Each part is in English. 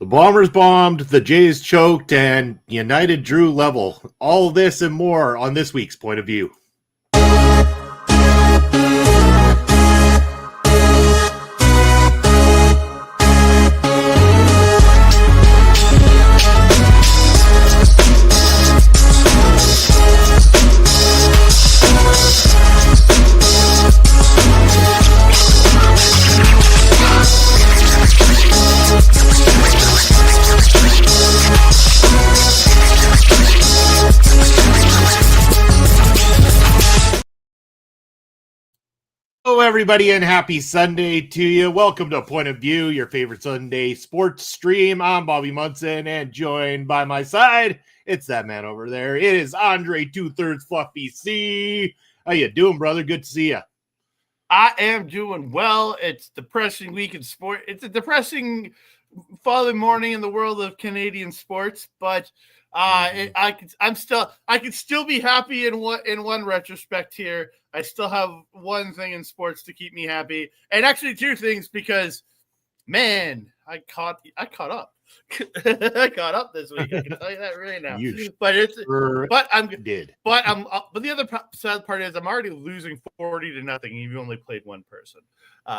The Bombers bombed, the Jays choked, and United drew level. All this and more on this week's Point of View. Hello, everybody, and happy Sunday to you. Welcome to Point of View, your favorite Sunday sports stream. I'm Bobby Munson, and joined by my side, it's that man over there. It is Andre 2/3 Fluffy C. How you doing, brother? Good to see you. I am doing well. It's depressing week in sport. It's a depressing following morning in the world of Canadian sports, but I can still be happy in one retrospect here. I still have one thing in sports to keep me happy, and actually two things, because man, I caught up. I caught up this week. I can tell you that right now. But the other sad part is I'm already losing 40-0. You've only played one person.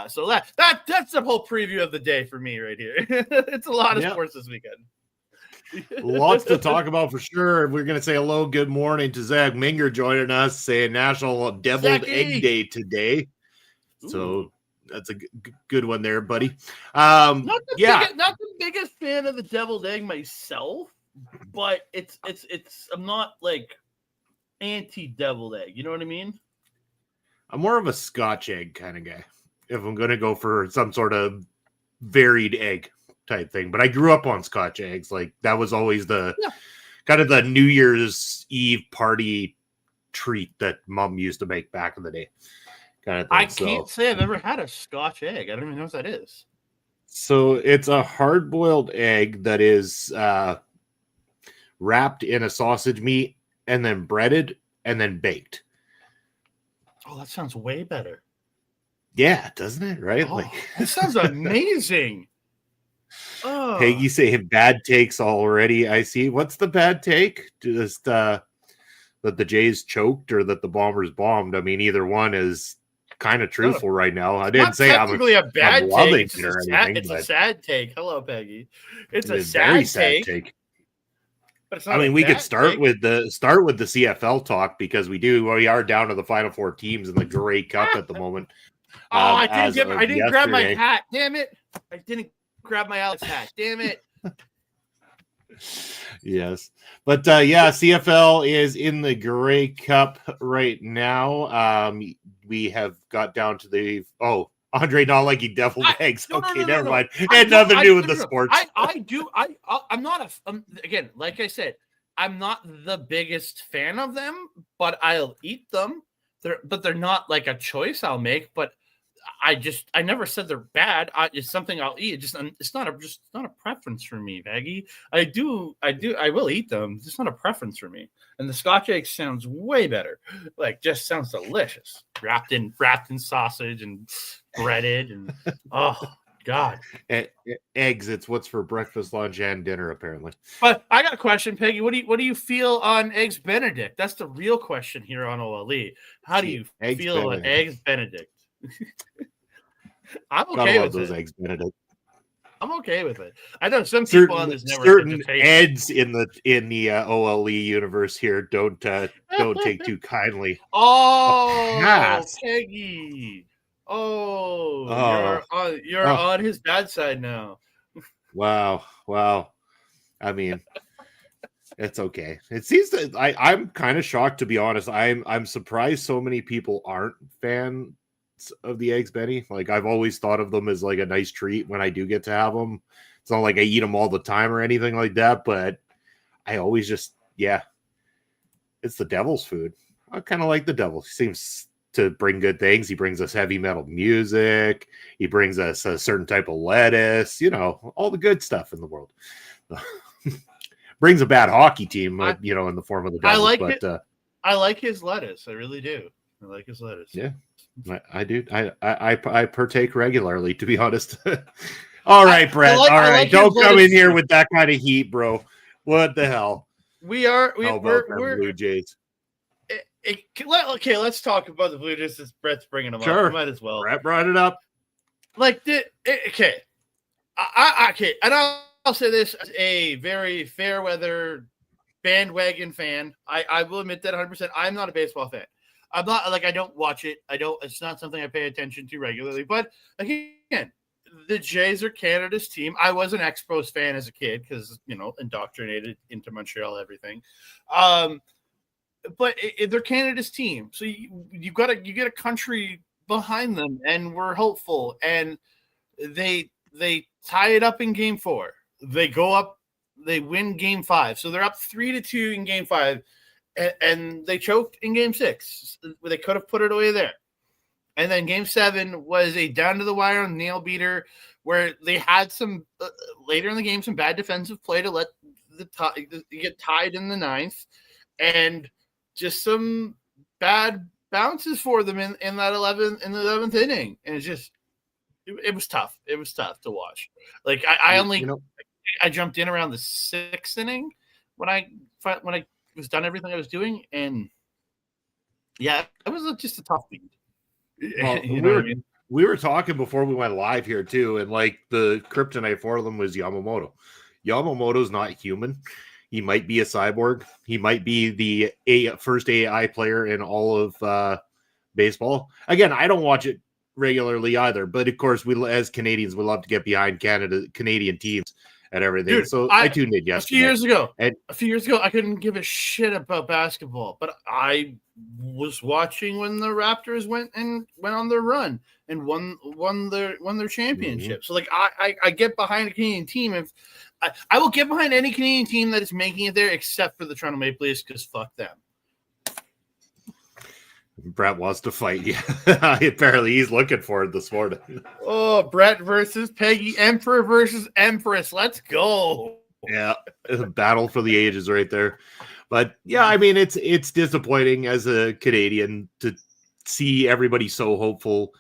So that's the whole preview of the day for me right here. It's a lot of sports this weekend. Lots to talk about for sure. We're going to say hello, good morning to Zach Minger joining us, saying National Deviled Egg Day today. Ooh. So that's a good one there, buddy. Not the biggest fan of the deviled egg myself, but I'm not like anti-deviled egg. You know what I mean? I'm more of a Scotch egg kind of guy. If I'm going to go for some sort of varied egg type thing, but I grew up on Scotch eggs. Like that was always the kind of the New Year's Eve party treat that Mom used to make back in the day. Kind of thing. I can't say I've ever had a Scotch egg. I don't even know what that is. So it's a hard-boiled egg that is wrapped in a sausage meat and then breaded and then baked. Oh, that sounds way better. Yeah, doesn't it? Right? Oh, that sounds amazing. Oh. Peggy saying bad takes already. I see. What's the bad take? Just that the Jays choked or that the Bombers bombed. I mean, either one is kind of truthful right now. I didn't say I'm a bad take. It's a sad take. Hello, Peggy. It's a very sad take. But I mean, we could start with the CFL talk, because we are down to the final four teams in the Grey Cup at the moment. I didn't grab my hat. Damn it! I didn't grab my Alex hat. Damn it. Yes. But CFL is in the Grey Cup right now. We have got down to Andre not liking deviled eggs. Never mind. And nothing new with the sports. I'm not again, like I said, I'm not the biggest fan of them, but I'll eat them. They're not like a choice I'll make, but I never said they're bad. It's something I'll eat. It's not a preference for me, Maggie. I will eat them. It's just not a preference for me. And the Scotch egg sounds way better. Like, just sounds delicious. Wrapped in sausage and breaded and oh God. Eggs. It's what's for breakfast, lunch, and dinner, apparently. But I got a question, Peggy. What do you feel on Eggs Benedict? That's the real question here on OLE. How do you feel on Eggs Benedict? I'm okay with those eggs Benedict. I'm okay with it. I know some people on this network certain Eds in the OLE universe here don't take too kindly. Peggy. You're on his bad side now. Wow. I mean, it's okay. It seems that I'm kind of shocked, to be honest. I'm surprised so many people aren't fans of the Eggs Benny. Like, I've always thought of them as like a nice treat when I do get to have them. It's not like I eat them all the time or anything like that, but I always just it's the devil's food. I kind of like the devil. He seems to bring good things. He brings us heavy metal music. He brings us a certain type of lettuce, all the good stuff in the world. Brings a bad hockey team, in the form of the devil. I like his lettuce. I really do. I like his lettuce. Yeah, I do. I partake regularly, to be honest. All right, Brett. All right, like your don't come blooded in here streak. with that kind of heat, bro. What the hell? How about them We're Blue Jays? okay. Let's talk about the Blue Jays. Since Brett's bringing them up, Sure. might as well. Brett brought it up. Like okay, okay, and I'll say this as a very fair weather bandwagon fan. I will admit that 100%. I'm not a baseball fan. I'm not like I don't watch it. It's not something I pay attention to regularly. But again, the Jays are Canada's team. I was an Expos fan as a kid because indoctrinated into Montreal everything. But they're Canada's team, so you get a country behind them, and we're hopeful. And they tie it up in Game 4. They go up. They win Game 5, so they're up 3-2 in Game 5. And they choked in Game 6. They could have put it away there. And then Game 7 was a down-to-the-wire nail beater where they had some, later in the game, some bad defensive play to let get tied in the 9th. And just some bad bounces for them in that 11th inning. And it's just, it was tough. It was tough to watch. Like, I jumped in around the 6th inning when I was done everything I was doing, and yeah, it was just a tough beat. Well, we were talking before we went live here too, and like the kryptonite for them was Yamamoto. Yamamoto's not human. He might be a cyborg. He might be the first AI player in all of baseball. Again, I don't watch it regularly either, but of course, we as Canadians, we love to get behind Canadian teams and everything. Dude, so I tuned in yesterday. A few years ago, I couldn't give a shit about basketball, but I was watching when the Raptors went on their run and won their championship. Mm-hmm. So like I get behind a Canadian team. If I will get behind any Canadian team that is making it there, except for the Toronto Maple Leafs, because fuck them. Brett wants to fight. Yeah, apparently he's looking for it this morning. Oh, Brett versus Peggy, Emperor versus Empress. Let's go. Yeah, a battle for the ages right there. But yeah, I mean, it's disappointing as a Canadian to see everybody so hopeful.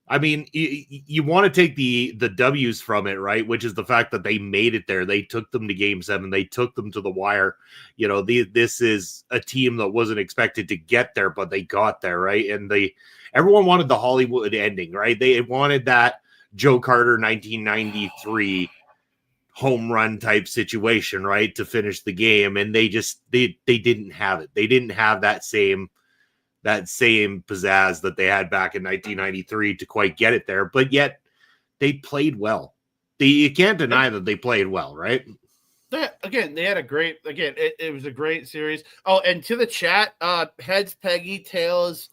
I mean, you want to take the W's from it, right? Which is the fact that they made it there. They took them to Game 7. They took them to the wire. This is a team that wasn't expected to get there, but they got there, right? And everyone wanted the Hollywood ending, right? They wanted that Joe Carter 1993 home run type situation, right, to finish the game. And they didn't have it. They didn't have that same pizzazz that they had back in 1993 to quite get it there, but yet they played well. You can't deny that they played well, right? They had a great, it was a great series. Oh, and to the chat, heads Peggy, tails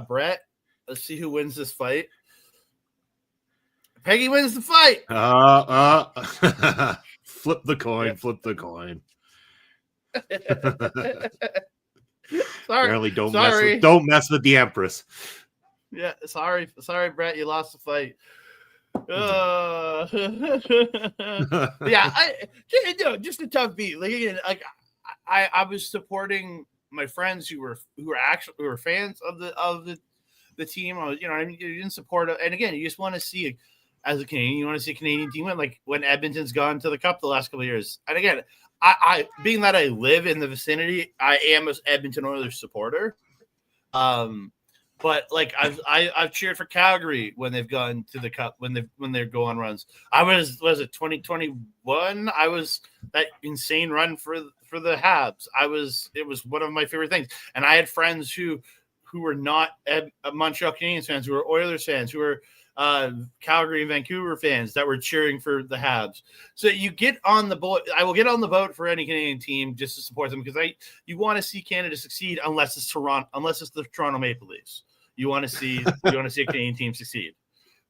Brett. Let's see who wins this fight. Peggy wins the fight. Flip the coin. Apparently don't mess with the Empress. Yeah, sorry, Brett, you lost the fight. Yeah, just a tough beat. I was supporting my friends who were fans of the team. I was, you didn't support it, and again, you just want to see, as a Canadian, you want to see a Canadian team win. Like when Edmonton's gone to the Cup the last couple of years, and again, I being that I live in the vicinity, I am an Edmonton Oilers supporter. But like I've cheered for Calgary when they've gone to the Cup, when they go on runs. Was it 2021? I was that insane run for the Habs. It was one of my favorite things. And I had friends who were not Montreal Canadiens fans, who were Oilers fans, who were Calgary and Vancouver fans that were cheering for the Habs. So you get on the boat. I will get on the boat for any Canadian team just to support them, because you want to see Canada succeed unless it's the Toronto Maple Leafs. You want to see a Canadian team succeed.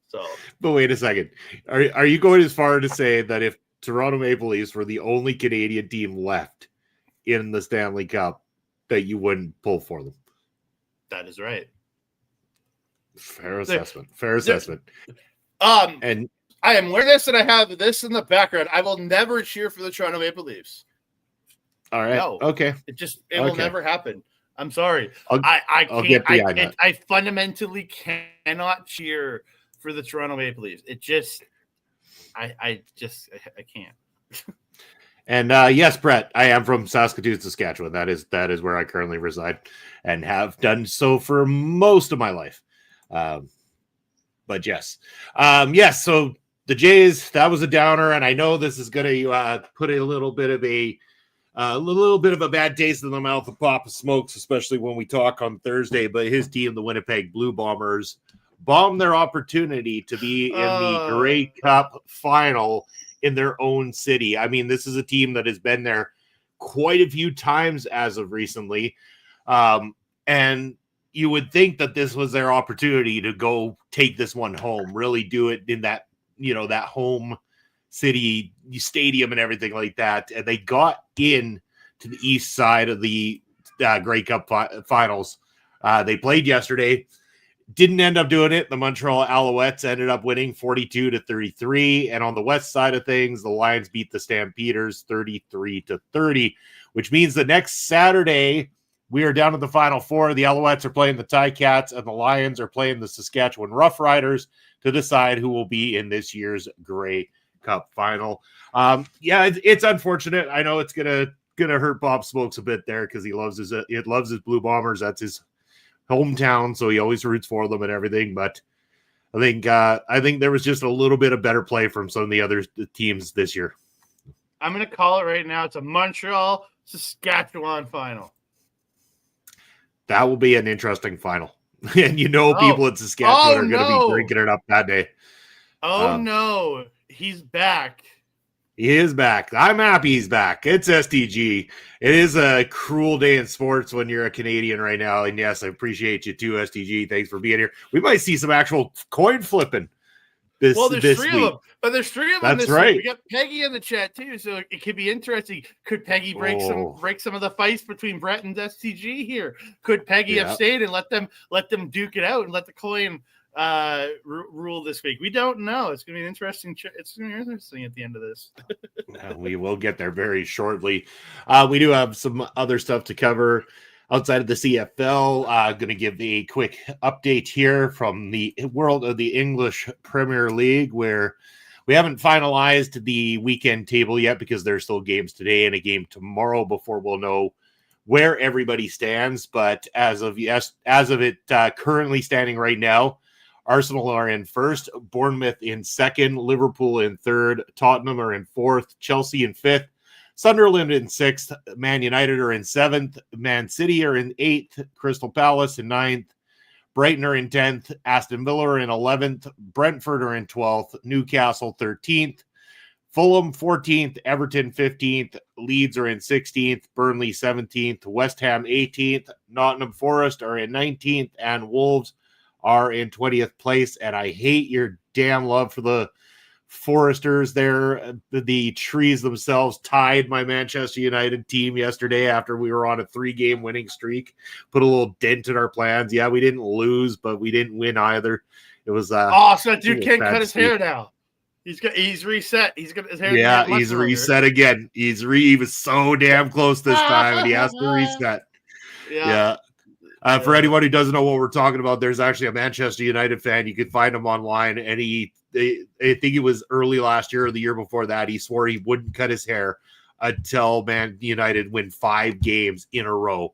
So, but wait a second. Are you going as far to say that if Toronto Maple Leafs were the only Canadian team left in the Stanley Cup, that you wouldn't pull for them? That is right. Fair assessment. And I am wearing this, and I have this in the background. I will never cheer for the Toronto Maple Leafs. All right. No, okay. It will never happen. I'm sorry. I fundamentally cannot cheer for the Toronto Maple Leafs. I can't. And yes, Brett, I am from Saskatoon, Saskatchewan. That is where I currently reside and have done so for most of my life. But yes. Yes, so the Jays, that was a downer, and I know this is going to put a little bit of a bad taste in the mouth of Papa Smokes, especially when we talk on Thursday. But his team, the Winnipeg Blue Bombers, bombed their opportunity to be in the Grey Cup final in their own city. I mean, this is a team that has been there quite a few times as of recently. And you would think that this was their opportunity to go take this one home, really do it in that, that home city stadium and everything like that. And they got in to the east side of the Grey Cup finals. They played yesterday. Didn't end up doing it. The Montreal Alouettes ended up winning 42-33. And on the west side of things, the Lions beat the Stampeders 33-30, which means the next Saturday, we are down to the Final Four. The Alouettes are playing the Ticats, and the Lions are playing the Saskatchewan Roughriders to decide who will be in this year's Grey Cup final. It's unfortunate. I know it's gonna hurt Bob Smokes a bit there because he loves his Blue Bombers. That's his hometown, so he always roots for them and everything. But I think there was just a little bit of better play from some of the other teams this year. I'm gonna call it right now. It's a Montreal Saskatchewan final. That will be an interesting final, and people in Saskatchewan are going to be drinking it up that day. No, he's back. He is back. I'm happy he's back. It's STG. It is a cruel day in sports when you're a Canadian right now. And yes, I appreciate you too, STG. Thanks for being here. We might see some actual coin flipping this week. There's three of them. But there's three of them this week. We got Peggy in the chat too, so it could be interesting. Could Peggy break some of the fights between Brett and STG here? Could Peggy have stayed and let them duke it out and let the coin rule this week? We don't know. It's gonna be interesting. It's gonna be interesting at the end of this. We will get there very shortly. We do have some other stuff to cover outside of the CFL. Going to give a quick update here from the world of the English Premier League, where we haven't finalized the weekend table yet because there's still games today and a game tomorrow before we'll know where everybody stands. But as of it currently standing right now, Arsenal are in first, Bournemouth in second, Liverpool in third, Tottenham are in fourth, Chelsea in fifth, Sunderland in sixth, Man United are in seventh, Man City are in eighth, Crystal Palace in ninth, Brighton are in 10th, Aston Villa are in 11th, Brentford are in 12th, Newcastle 13th, Fulham 14th, Everton 15th, Leeds are in 16th, Burnley 17th, West Ham 18th, Nottingham Forest are in 19th, and Wolves are in 20th place. And I hate your damn love for the Foresters there. The Trees themselves tied my Manchester United team yesterday after we were on a 3-game winning streak. Put a little dent in our plans. Yeah, we didn't lose, but we didn't win either. It was so that dude can't cut his hair now. He's reset. He's got his hair. Yeah, he's reset again. He was so damn close this time, and he has to reset. Yeah. For anyone who doesn't know what we're talking about, there's actually a Manchester United fan. You can find him online, and I think it was early last year or the year before that, he swore he wouldn't cut his hair until Man United win 5 games in a row.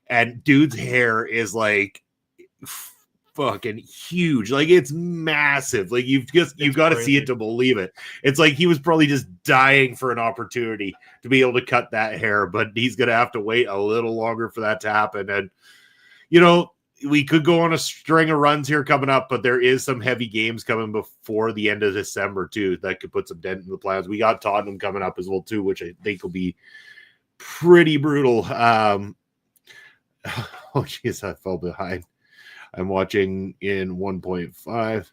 And dude's hair is like fucking huge. Like, it's massive. Like, you've got to see it to believe it. It's like he was probably just dying for an opportunity to be able to cut that hair, but he's going to have to wait a little longer for that to happen. And we could go on a string of runs here coming up, but there is some heavy games coming before the end of December too that could put some dent in the plans. We got Tottenham coming up as well too, which I think will be pretty brutal. Oh jeez, I fell behind. I'm watching in 1.5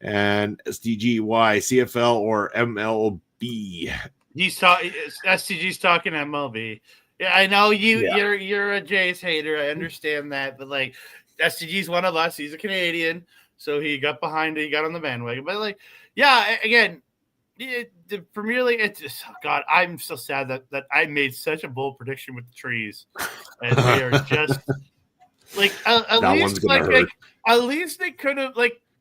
and SDGY, CFL or MLB. STG's talking MLB. Yeah, I know you're a Jays hater. I understand that, but like STG's one of us. He's a Canadian, so he got behind it. He got on the bandwagon. But again, the Premier League. It's just God. I'm so sad that I made such a bold prediction with the Trees, and they are just like at least they could have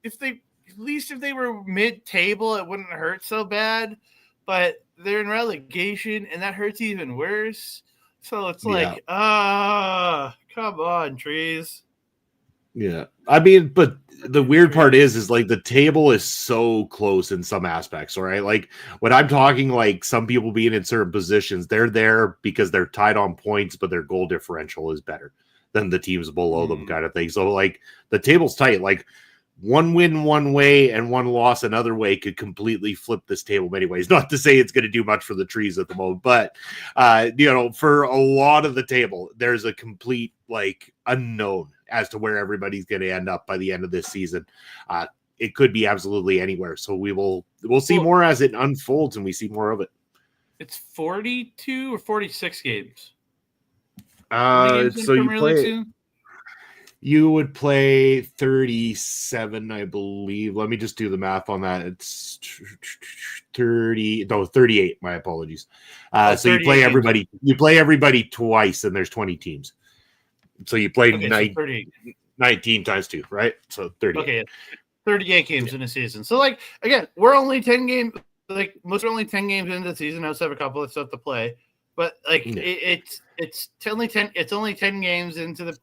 if they at least if they were mid-table, it wouldn't hurt so bad. But they're in relegation, and that hurts even worse. So it's like, come on, Trees. Yeah. I mean, but the weird part is like the table is so close in some aspects, right? Like when I'm talking like some people being in certain positions, they're there because they're tied on points, but their goal differential is better than the teams below them kind of thing. So like the table's tight. Like one win one way and one loss another way could completely flip this table many ways. Not to say it's going to do much for the Trees at the moment, but for a lot of the table, there's a complete like unknown as to where everybody's going to end up by the end of this season. It could be absolutely anywhere. So we'll see more as it unfolds and we see more of it. It's 42 or 46 games. So you would play 37, I believe. Let me just do the math on that. It's 38. My apologies. So you play everybody. You play everybody twice, and there's 20 teams. So you play 19 times 2, right? So 30. Okay, 38 games in a season. So like again, we're only 10 games. Like most are only 10 games into the season. I also have a couple of stuff to play, but like it's only 10. It's only 10 games into the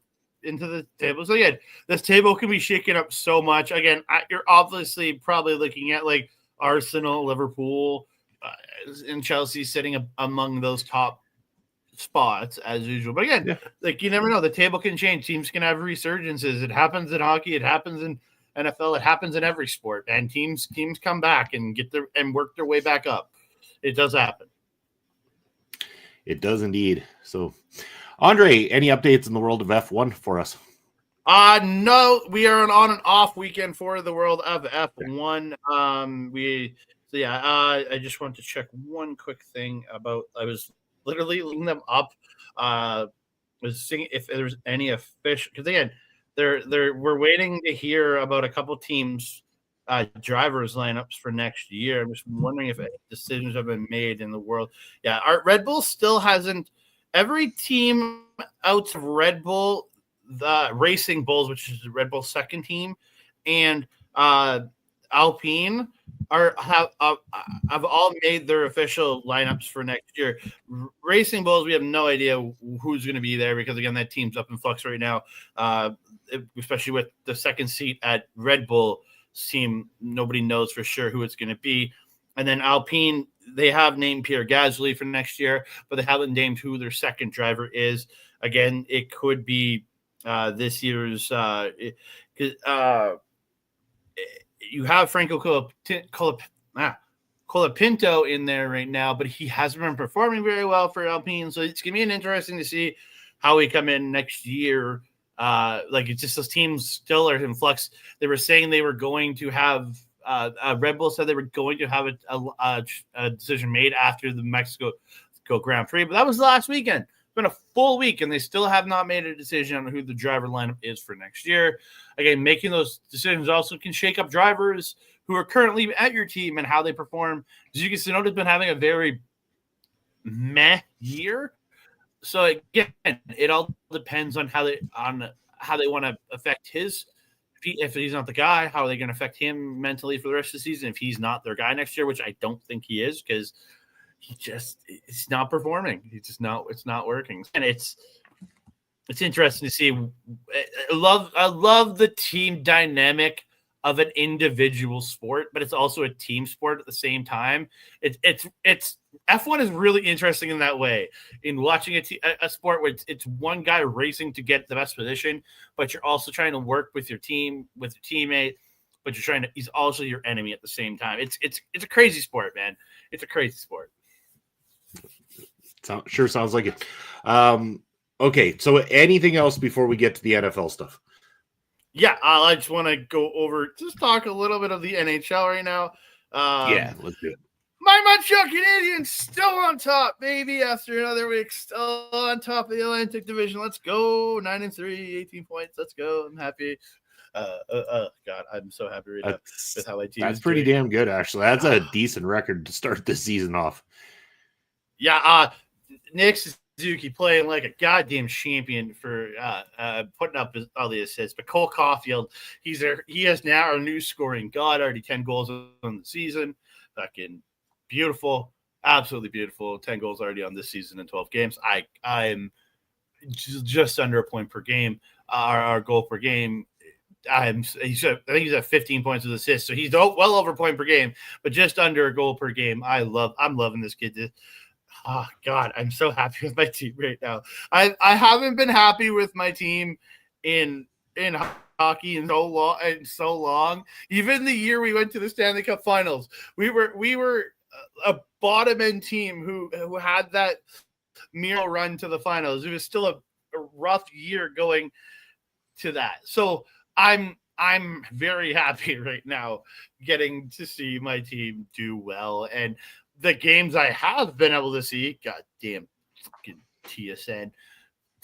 table. So again, this table can be shaken up so much. Again, you're obviously probably looking at like Arsenal, Liverpool, and Chelsea sitting among those top spots as usual. But again, like you never know. The table can change. Teams can have resurgences. It happens in hockey. It happens in NFL. It happens in every sport. And teams come back and work their way back up. It does happen. It does indeed. So, Andre, any updates in the world of F1 for us? No, we are on and off weekend for the world of F1. I just want to check one quick thing about. I was literally looking them up. Was seeing if there's any official, because again, we're waiting to hear about a couple teams drivers lineups for next year. I'm just wondering if any decisions have been made in the world. Yeah, our Red Bull still hasn't. Every team out of Red Bull, the Racing Bulls, which is the Red Bull's second team, and Alpine have all made their official lineups for next year. Racing Bulls, we have no idea who's going to be there because again, that team's up in flux right now, especially with the second seat at Red Bull team. Nobody knows for sure who it's going to be. And then Alpine, they have named Pierre Gasly for next year, but they haven't named who their second driver is. Again, it could be this year's you have Franco Colapinto in there right now, but he hasn't been performing very well for Alpine. So it's going to be interesting to see how we come in next year. It's just those teams still are in flux. They were saying they were going to have Red Bull said they were going to have a decision made after the Mexico Grand Prix, but that was last weekend. It's been a full week, and they still have not made a decision on who the driver lineup is for next year. Again, making those decisions also can shake up drivers who are currently at your team and how they perform. As you can see, Tsunoda's been having a very meh year. So again, it all depends on how they want to affect his. If he's not the guy, how are they going to affect him mentally for the rest of the season? If he's not their guy next year, which I don't think he is, because it's not performing. It's not working, and it's interesting to see. I love the team dynamic of an individual sport, but it's also a team sport at the same time. It's F1 is really interesting in that way. In watching a sport where it's one guy racing to get the best position, but you're also trying to work with your team, with your teammate, but he's also your enemy at the same time. It's a crazy sport, man. It's a crazy sport. Sure sounds like it. Okay, so anything else before we get to the NFL stuff? Yeah, I just want to talk a little bit of the NHL right now. Let's do it. My Montreal Canadiens still on top, baby, after another week. Still on top of the Atlantic Division. Let's go. 9-3, 18 points. Let's go. I'm happy. God, I'm so happy right now with how my team is. That's pretty damn good, actually. That's a decent record to start this season off. Yeah, Nick's Suzuki playing like a goddamn champion for putting up all the assists. But Cole Caulfield, he has now a new scoring god, already 10 goals on the season. Fucking beautiful. Absolutely beautiful. 10 goals already on this season in 12 games. I'm just under a point per game. Our goal per game. I think he's at 15 points with assists, so he's well over a point per game, but just under a goal per game. I'm loving this kid. Oh God, I'm so happy with my team right now. I haven't been happy with my team in hockey in so long. Even the year we went to the Stanley Cup Finals, we were a bottom end team who had that miracle run to the finals. It was still a rough year going to that. So I'm very happy right now getting to see my team do well. And the games I have been able to see, goddamn fucking TSN,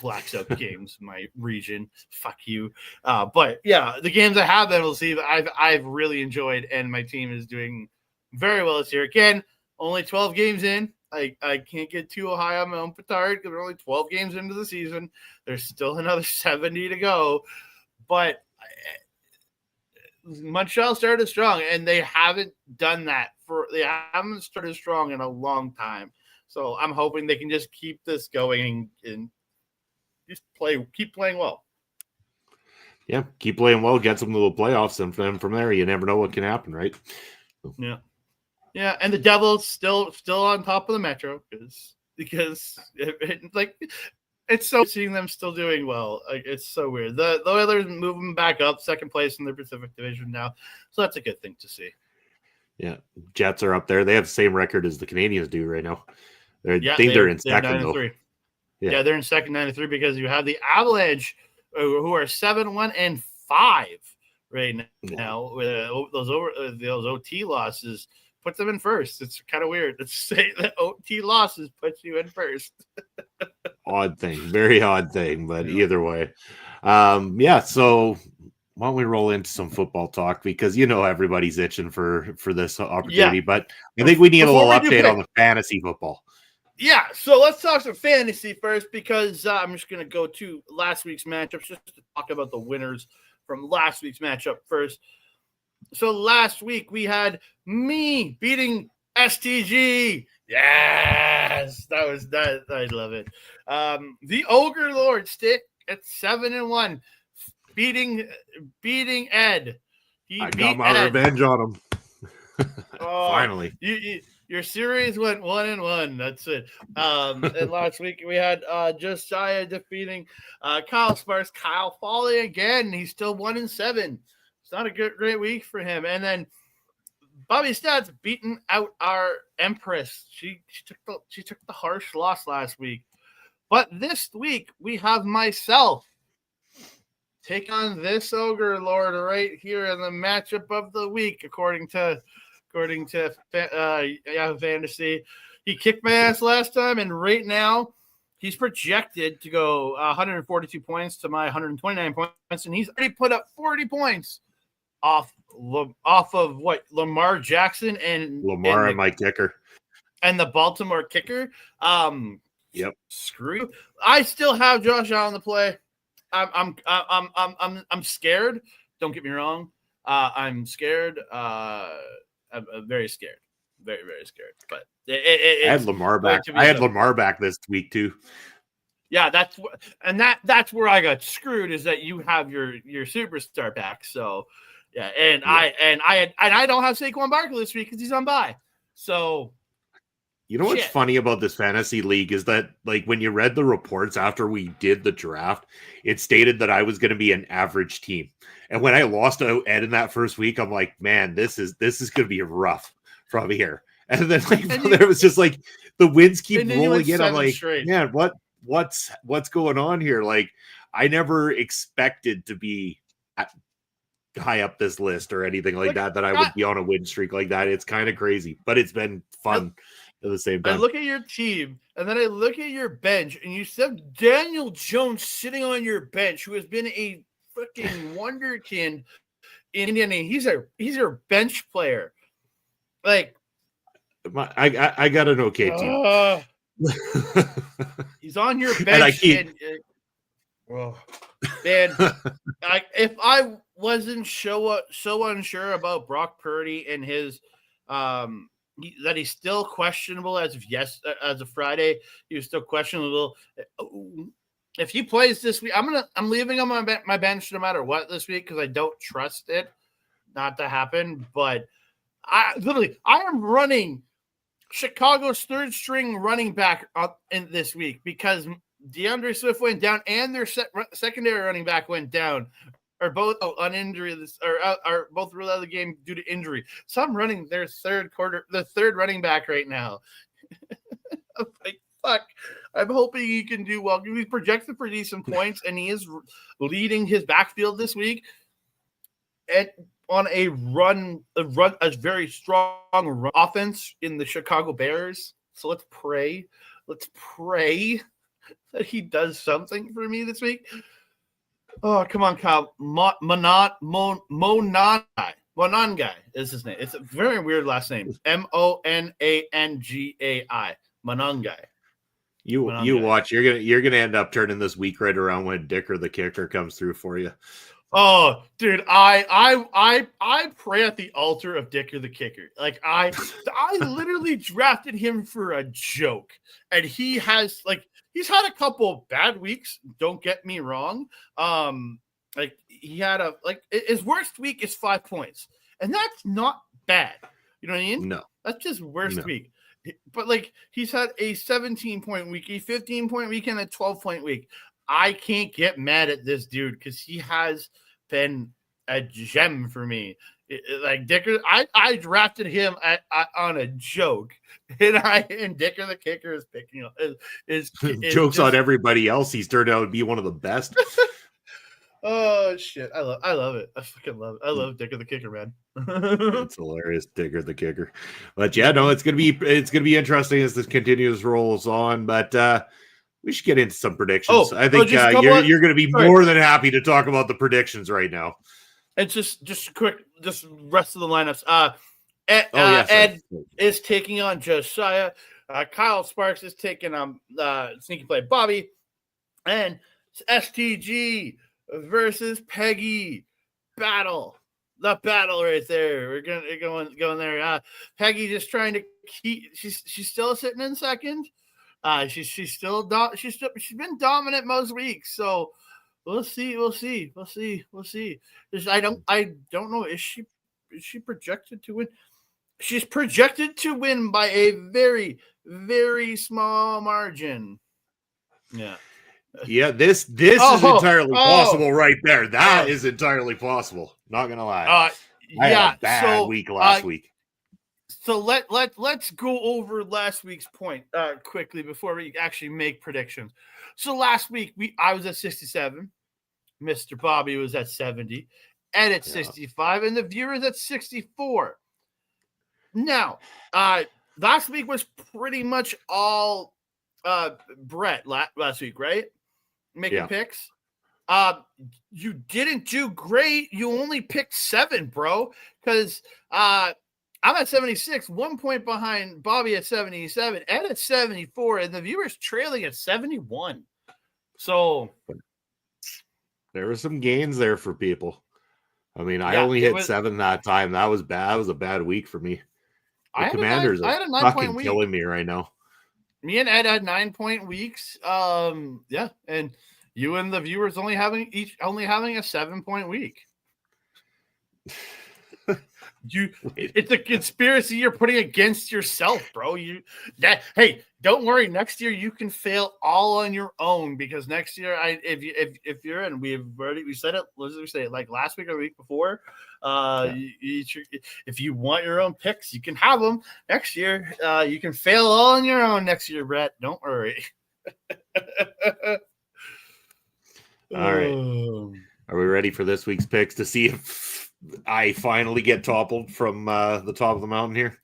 Black Soap games, my region, fuck you. But yeah, the games I have been able to see, I've really enjoyed, and my team is doing very well this year. Again, only 12 games in. I can't get too high on my own petard because we're only 12 games into the season. There's still another 70 to go. But Montreal started strong, and they haven't done that they haven't started strong in a long time. So I'm hoping they can just keep this going and just keep playing well. Yeah, keep playing well, get some little playoffs, and then from there, you never know what can happen, right? Yeah, and the Devils still on top of the Metro because it's so seeing them still doing well. It's so weird. The Oilers moving back up, second place in the Pacific Division now, so that's a good thing to see. Yeah, Jets are up there. They have the same record as the Canadians do right now. They're in second, though. Yeah, they're in second, 9-3, because you have the Avalanche, who are 7-1-5 right now. With those OT losses, put them in first. It's kind of weird to say that OT losses puts you in first. Odd thing, very odd thing, but either way, So why don't we roll into some football talk, because everybody's itching for this opportunity. But I think we need a little update on the fantasy football. Yeah, so let's talk some fantasy first, because I'm just going to go to last week's matchups just to talk about the winners from last week's matchup first. So last week we had me beating STG. Yes, that was that. I love it. The Ogre Lord stick at 7-1, beating Ed. I got my revenge on him. Finally. Your series went 1-1. That's it. And last week we had Josiah defeating Kyle Sparks. Kyle falling again. He's still 1-7. It's not a great week for him. And then Bobby Stats beating out our Empress. She took the harsh loss last week. But this week we have myself take on this Ogre Lord right here in the matchup of the week, according to Fantasy. He kicked my ass last time, and right now he's projected to go 142 points to my 129 points, and he's already put up 40 points off of what Lamar Jackson and my kicker and the Baltimore kicker. Yep. Screw you. I still have Josh Allen to play. I'm scared. Don't get me wrong. I'm scared. I'm very scared. Very, very scared. But I had Lamar back. Lamar back this week too. Yeah, that's where I got screwed, is that you have your superstar back. So yeah, I don't have Saquon Barkley this week because he's on bye. So what's funny about this fantasy league is that, like, when you read the reports after we did the draft, it stated that I was going to be an average team. And when I lost to Ed in that first week, I'm like, man, this is going to be rough from here. And then there was just like the wins keep rolling in. I'm like, man, what's going on here? Like, I never expected to be high up this list or anything like that I would be on a win streak like that. It's kind of crazy, but it's been fun. At the same time, I look at your team, and then I look at your bench, and you have Daniel Jones sitting on your bench, who has been a freaking wonderkind in Indiana. He's your bench player. Like, I got an okay team. He's on your bench. And I keep... well, man, if I wasn't so unsure about Brock Purdy and his that he's still questionable as of Friday, he was still questionable. If he plays this week, I'm leaving him on my bench no matter what this week because I don't trust it not to happen. But I am running Chicago's third string running back up in this week because DeAndre Swift went down and their secondary running back went down, are both on injury are both ruled out of the game due to injury. So I'm running their third running back right now. I'm like, fuck. I'm hoping he can do well. He's projected for decent points, and he is leading his backfield this week on a very strong run offense in the Chicago Bears. So let's pray that he does something for me this week. Oh, come on, Kyle. Monangai is his name. It's a very weird last name. Monangai. Monangai. You watch. You're gonna end up turning this week right around when Dicker the kicker comes through for you. Oh, dude, I pray at the altar of Dicker the kicker. Like I literally drafted him for a joke, and he's had a couple bad weeks. Don't get me wrong. Like he had his worst week is 5 points, and that's not bad. You know what I mean? No, that's just worst week. But like he's had a 17-point week, a 15-point week, and a 12-point week. I can't get mad at this dude because he has been a gem for me. Like Dicker, I drafted him on a joke, and Dicker the kicker is picking up. Is jokes on everybody else. He's turned out to be one of the best. Oh shit! I love it. I fucking love it. I love Dicker the kicker, man. It's hilarious, Dicker the kicker. But yeah, no, it's gonna be interesting as this continues rolls on. But we should get into some predictions. I think you're going to be more than happy to talk about the predictions right now. And just quick, just rest of the lineups. Ed is taking on Josiah. Kyle Sparks is taking on Sneaky Play Bobby. And STG versus Peggy. Battle. The battle right there. We're going there. Peggy just trying to keep. She's still sitting in second. She's been dominant most weeks, so we'll see. I don't know. Is she projected to win? She's projected to win by a very, very small margin. Yeah. Yeah, this is entirely possible right there. That is entirely possible. Not gonna lie. I had a bad week last week. So let's go over last week's point quickly before we actually make predictions. So last week I was at 67, Mr. Bobby was at 70, Ed at 65, and the viewers at 64. Now, last week was pretty much all Brett last week, right? Making picks. You didn't do great. You only picked 7, bro, because I'm at 76, 1 point behind Bobby at 77, Ed at 74, and the viewers trailing at 71. So there were some gains there for people. I mean, I only hit 7 that time. That was bad. That was a bad week for me. The Commanders are fucking killing me right now. Me and Ed had 9-point weeks. Yeah, and you and the viewers only having a 7-point week. It's a conspiracy you're putting against yourself, bro. Hey, don't worry. Next year you can fail all on your own because next year, if you're in, we said it. Let's say it like last week or the week before. If you want your own picks, you can have them next year. You can fail all on your own next year, Brett. Don't worry. All right. Are we ready for this week's picks to see if I finally get toppled from the top of the mountain here?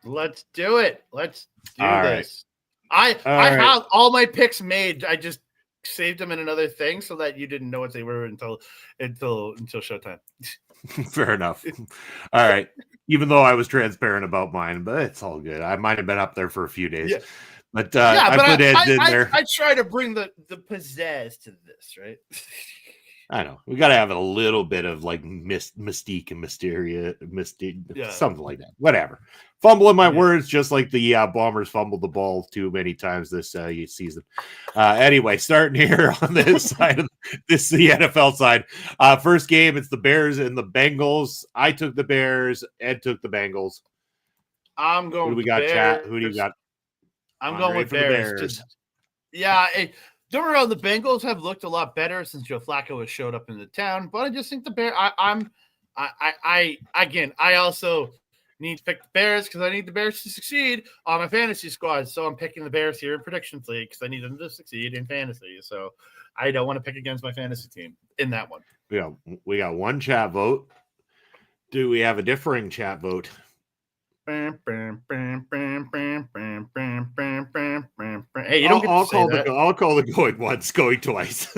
Let's do it. Let's do this. Right. I have all my picks made. I just saved them in another thing so that you didn't know what they were until showtime. Fair enough. All right. Even though I was transparent about mine, but it's all good. I might have been up there for a few days. But I put Eds in there. I try to bring the pizzazz to this, right? I know we got to have a little bit of like mystique and something like that. Whatever. Fumbling my words, just like the Bombers fumbled the ball too many times this season. Anyway, starting here on this side of the NFL side. First game, it's the Bears and the Bengals. I took the Bears. Ed took the Bengals. I'm going. Who do we got, chat? Who do you got? I'm going with Bears. Don't get me wrong, the Bengals have looked a lot better since Joe Flacco has showed up in the town, but I just think the Bears. I also need to pick the Bears because I need the Bears to succeed on my fantasy squad. So I'm picking the Bears here in Predictions League because I need them to succeed in fantasy. So I don't want to pick against my fantasy team in that one. We got one chat vote. Do we have a differing chat vote? Hey, you don't I'll call the going once, going twice.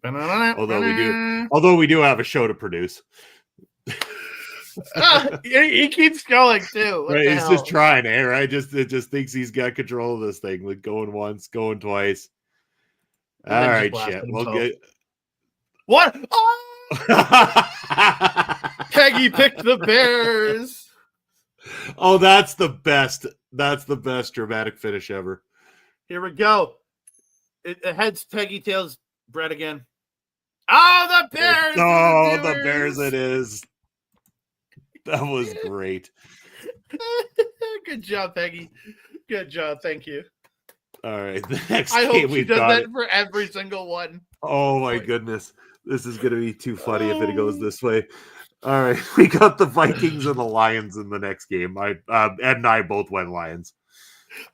Although we do have a show to produce. He keeps going too. Right, he's just trying, right? It just thinks he's got control of this thing, like going once, going twice. All right, shit. We'll get what? Peggy picked the Bears. Oh, that's the best. That's the best dramatic finish ever. Here we go. It heads Peggy, tails Brett again. Oh, the Bears! Oh, the Bears! It is. That was great. Good job, Peggy. Good job. Thank you. All right, the next I game hope she does that for every single one. Oh my goodness. This is going to be too funny if it goes this way. All right. We got the Vikings and the Lions in the next game. Ed and I both went Lions.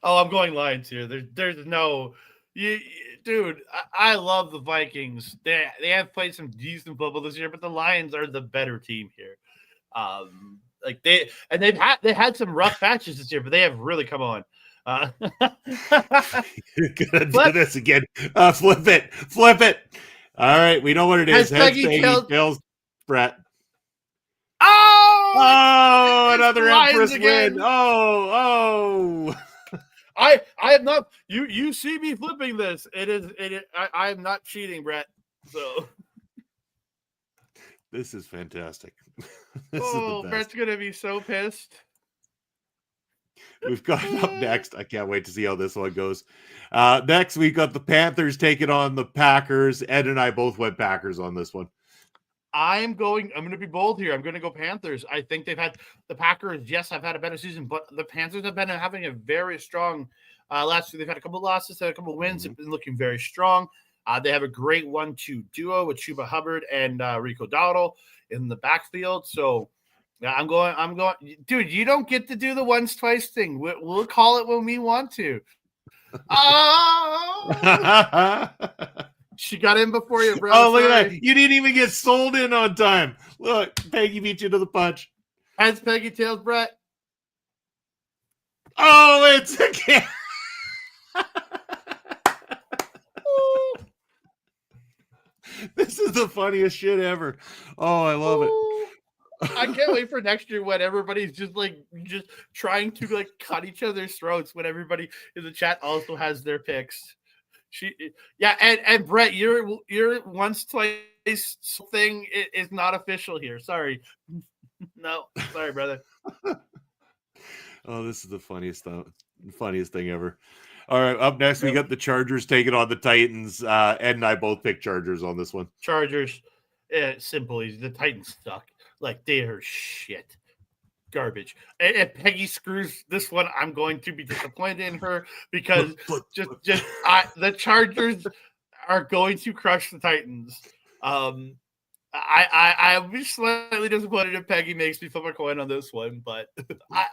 Oh, I'm going Lions here. There's no... dude, I love the Vikings. They have played some decent football this year, but the Lions are the better team here. They had some rough patches this year, but they have really come on. You're gonna do this again. Flip it. All right, we know what it is. Peggy tails Brett. Oh, another Empress win. Oh. I am not. You see me flipping this. It is. I am not cheating, Brett. So this is fantastic. Brett's gonna be so pissed. We've got up next. I can't wait to see how this one goes. Next, we got the Panthers taking on the Packers. Ed and I both went Packers on this one. I'm going to be bold here. I'm going to go Panthers. I think the Packers, yes, have had a better season, but the Panthers have been having a very strong last year. They've had a couple of losses, had a couple of wins. They've been looking very strong. They have a great 1-2 duo with Chuba Hubbard and Rico Dowdle in the backfield. So yeah, I'm going, dude, you don't get to do the once twice thing. We'll call it when we want to. Oh, she got in before you, bro. Oh, look at that. You didn't even get sold in on time. Look, Peggy beat you to the punch. Heads Peggy, tails Brett. Oh, it's again. This is the funniest shit ever. Oh, I love it. I can't wait for next year when everybody's just trying to cut each other's throats when everybody in the chat also has their picks. And Brett, your once twice thing is not official here. Sorry. No, sorry, brother. Oh, this is the funniest thing ever. All right, up next we got the Chargers taking on the Titans. Ed and I both picked Chargers on this one. Chargers, simple. The Titans suck. They are shit. Garbage. And if Peggy screws this one, I'm going to be disappointed in her because the Chargers are going to crush the Titans. I'll be slightly disappointed if Peggy makes me flip a coin on this one, but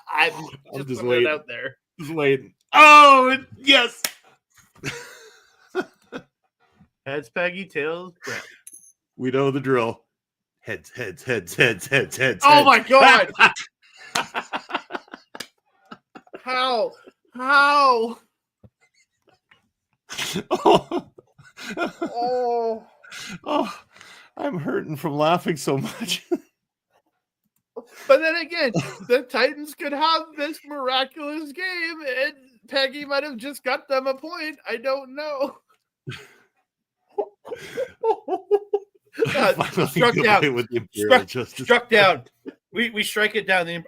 I'm just putting it out there. Just waiting. Oh, yes. Heads Peggy, tails Brett. We know the drill. Heads. Oh my God. How? Oh, I'm hurting from laughing so much. But then again, the Titans could have this miraculous game, and Peggy might have just got them a point. I don't know. Struck down. With the Imperial Justice Struck down. We strike it down. The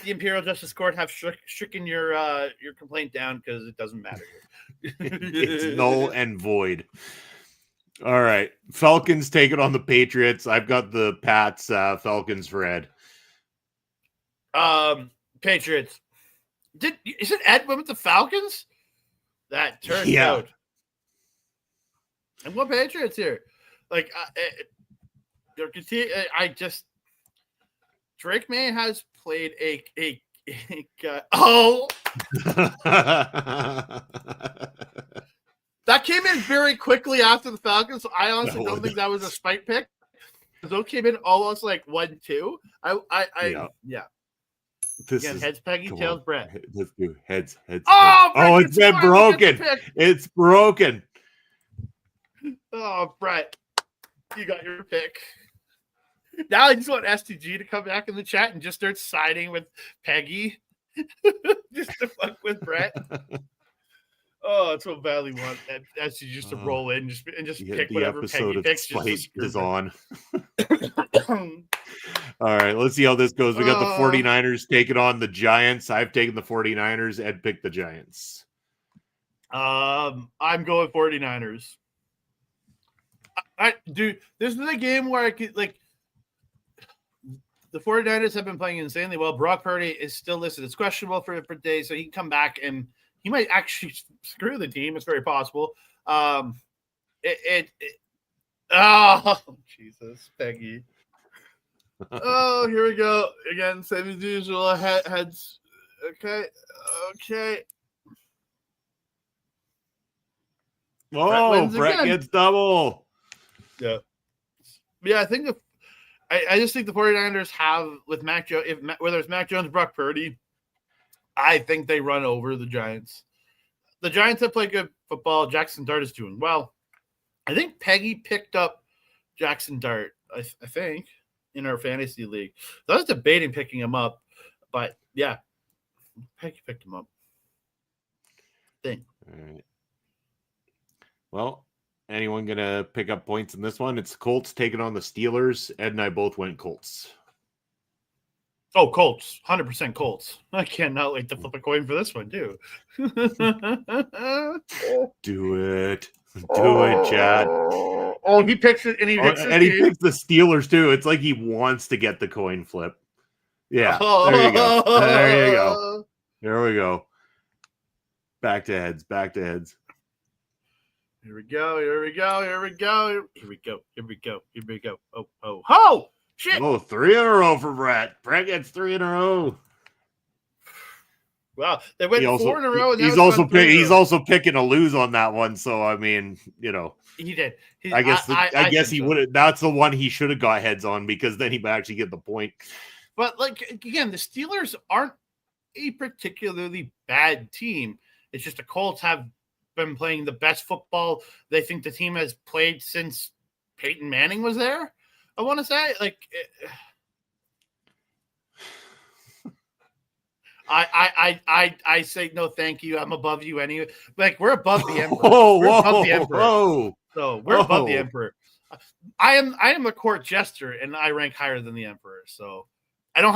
Imperial Justice Court, have stricken your complaint down because it doesn't matter. It's null and void. All right, Falcons taking on the Patriots. I've got the Pats. Falcons for Ed. Patriots. Is it Ed went with the Falcons? That turned out. I'm going Patriots here. Like, Drake May has played a that came in very quickly after the Falcons. So I honestly don't think that was a spike pick. Those came in almost like 1-2. Yeah. Again, heads Peggy, tails Brett. Let's do heads. Oh, it's been broken. It's broken. Oh, Brett, you got your pick. Now I just want STG to come back in the chat and just start siding with Peggy, just to fuck with Brett. Oh, it's so badly want STG just to roll in and just pick whatever Peggy picks. Spite is on. All right, let's see how this goes. We got the 49ers taking on the Giants. I've taken the 49ers. Ed picked the Giants. I'm going 49ers. Dude, this is a game where I could, like, the 49ers have been playing insanely well. Brock Purdy is still listed as questionable for days, so he can come back and he might actually screw the team. It's very possible. Oh, Jesus, Peggy. Oh, here we go. Again, same as usual. Heads. Okay. Oh, Brett gets double. Yeah. I think I just think the 49ers have, with Mac Jones, whether it's Mac Jones or Brock Purdy, I think they run over the Giants. The Giants have played good football. Jackson Dart is doing well. I think Peggy picked up Jackson Dart, I think, in our fantasy league. So I was debating picking him up, but yeah, Peggy picked him up. All right. Well, anyone going to pick up points in this one? It's Colts taking on the Steelers. Ed and I both went Colts. Oh, Colts. 100% Colts. I cannot wait to flip a coin for this one, too. Do it. Do it, Chad. Oh, he picks it, and he picks the Steelers, too. It's like he wants to get the coin flip. Yeah, there you go. There you go. There we go. Back to heads. Here we go. Oh, shit. Oh, 3 in a row for Brett. Brett gets 3 in a row. Wow, they went 4 in a row. And he's also picking a lose on that one. So I mean, he did. I guess he would have. That's the one he should have got heads on, because then he would actually get the point. But like, again, the Steelers aren't a particularly bad team. It's just the Colts have been playing the best football they think the team has played since Peyton Manning was there. I want to say, like, I say no, thank you. I'm above you anyway. Like, we're above the Emperor. Above the Emperor. So we're above the Emperor. I am a court jester, and I rank higher than the Emperor. So I don't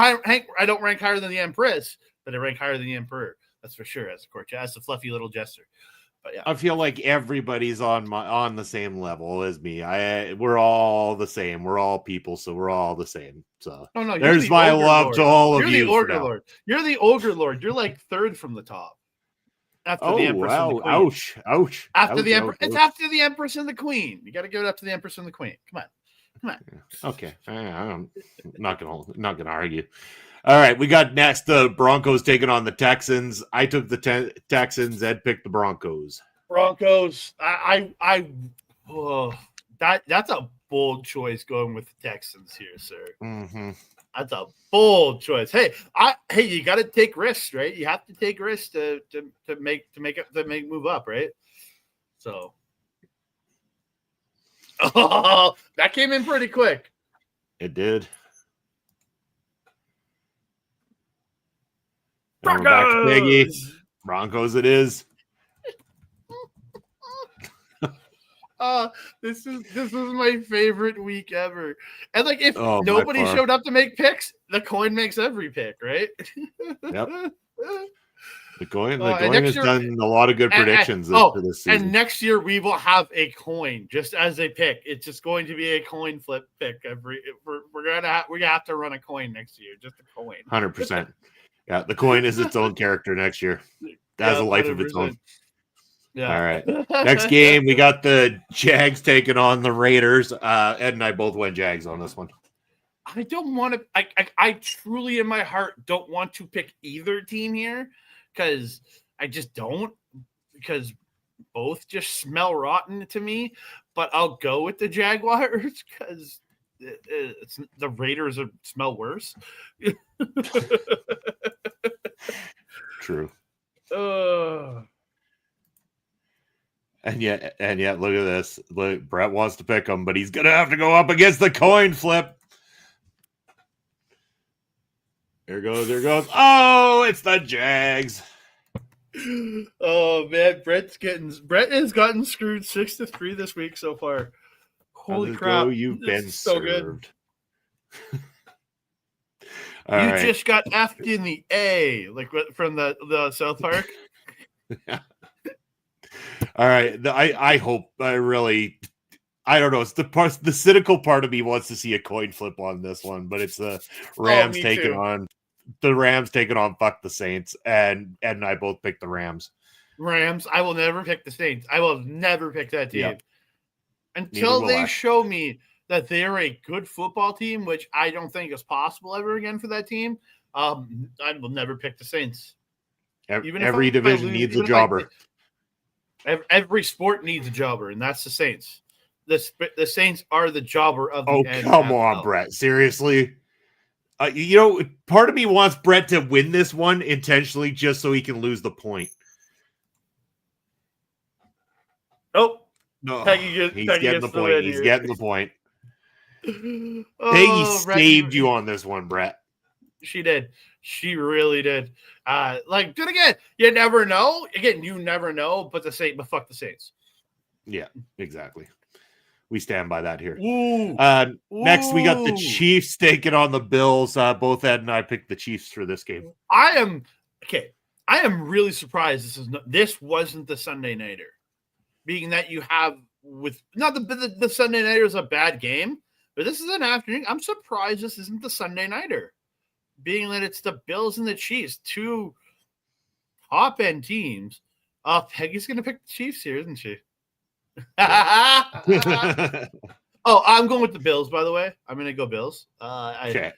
rank higher than the Empress, but I rank higher than the Emperor. That's for sure. As a court jester, as a fluffy little jester. But yeah, I feel like everybody's on the same level as me. We're all the same. We're all people, so we're all the same. So there's my love to all of you. You're the Ogre Lord. You're the Ogre Lord. You're like third from the top. After the Empress and the Queen. Ouch. After the Empress. It's after the Empress and the Queen. You got to give it up to the Empress and the Queen. Come on. Okay. I'm not gonna argue. All right, we got next the Broncos taking on the Texans. I took the Texans. Ed picked the Broncos. Broncos. That's a bold choice going with the Texans here, sir. Mm-hmm. That's a bold choice. Hey, you got to take risks, right? You have to take risks to move up, right? So, that came in pretty quick. It did. And we're back to Peggy. Broncos it is. This is my favorite week ever. And like if Oh, nobody showed up to make picks, the coin makes every pick, right? Yep. The coin and has done a lot of good predictions for this season. And next year we will have a coin just as a pick. It's just going to be a coin flip pick we're gonna have to run a coin next year, just a coin. 100%. Yeah, the coin is its own character next year. It has a life 100%. Of its own. Yeah. All right. Next game, we got the Jags taking on the Raiders. Ed and I both went Jags on this one. I don't want to. I truly, in my heart, don't want to pick either team here because I just don't. Because both just smell rotten to me. But I'll go with the Jaguars because the Raiders smell worse. True. And yet, look at this. Look, Brett wants to pick him, but he's gonna have to go up against the coin flip. There goes. Oh, it's the Jags. Oh man, Brett has gotten screwed 6-3 this week so far. Holy crap! You've been so served. Good. You just got F'd in the A, like from the South Park. Yeah. All right. I hope I don't know. It's the cynical part of me wants to see a coin flip on this one, but it's the Rams taking on fuck the Saints, and Ed and I both picked the Rams. Rams. I will never pick the Saints. I will never pick that team until they show me that they are a good football team, which I don't think is possible ever again for that team. I will never pick the Saints. Every division needs a jobber. Every sport needs a jobber, and that's the Saints. The Saints are the jobber of the NFL. Come on, Brett. Seriously? Part of me wants Brett to win this one intentionally just so he can lose the point. Oh. No. He's getting the point. He's getting the point. Peggy saved you on this one, Brett. She did. She really did. Good again. You never know. Again, you never know. But fuck the Saints. Yeah, exactly. We stand by that here. Ooh. Next, we got the Chiefs taking on the Bills. Both Ed and I picked the Chiefs for this game. I am really surprised this wasn't the Sunday nighter, being that you have the Sunday nighter is a bad game, but this is an afternoon. I'm surprised this isn't the Sunday nighter, being that it's the Bills and the Chiefs, two top end teams. Peggy's going to pick the Chiefs here, isn't she? I'm going with the Bills, by the way. I'm going to go Bills. Okay.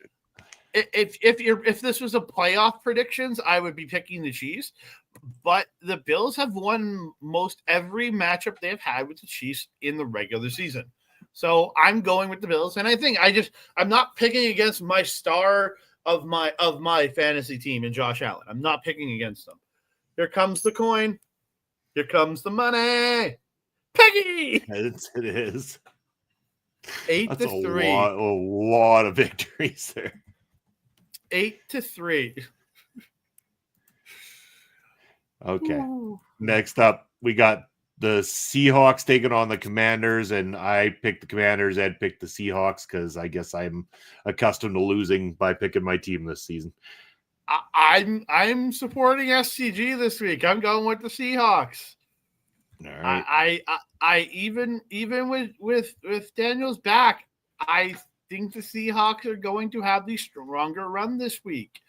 If this was a playoff predictions, I would be picking the Chiefs, but the Bills have won most every matchup they've had with the Chiefs in the regular season. So I'm going with the Bills, and I think I'm not picking against my star of my fantasy team in Josh Allen. I'm not picking against them. Here comes the coin. Here comes the money. Peggy! It is. 8-3. A lot of victories there. 8-3. Okay. Ooh. Next up, we got the Seahawks taking on the Commanders, and I picked the Commanders. Ed picked the Seahawks because I guess I'm accustomed to losing by picking my team this season. I'm supporting SCG this week. I'm going with the Seahawks. All right. I even with Daniels back, I think the Seahawks are going to have the stronger run this week.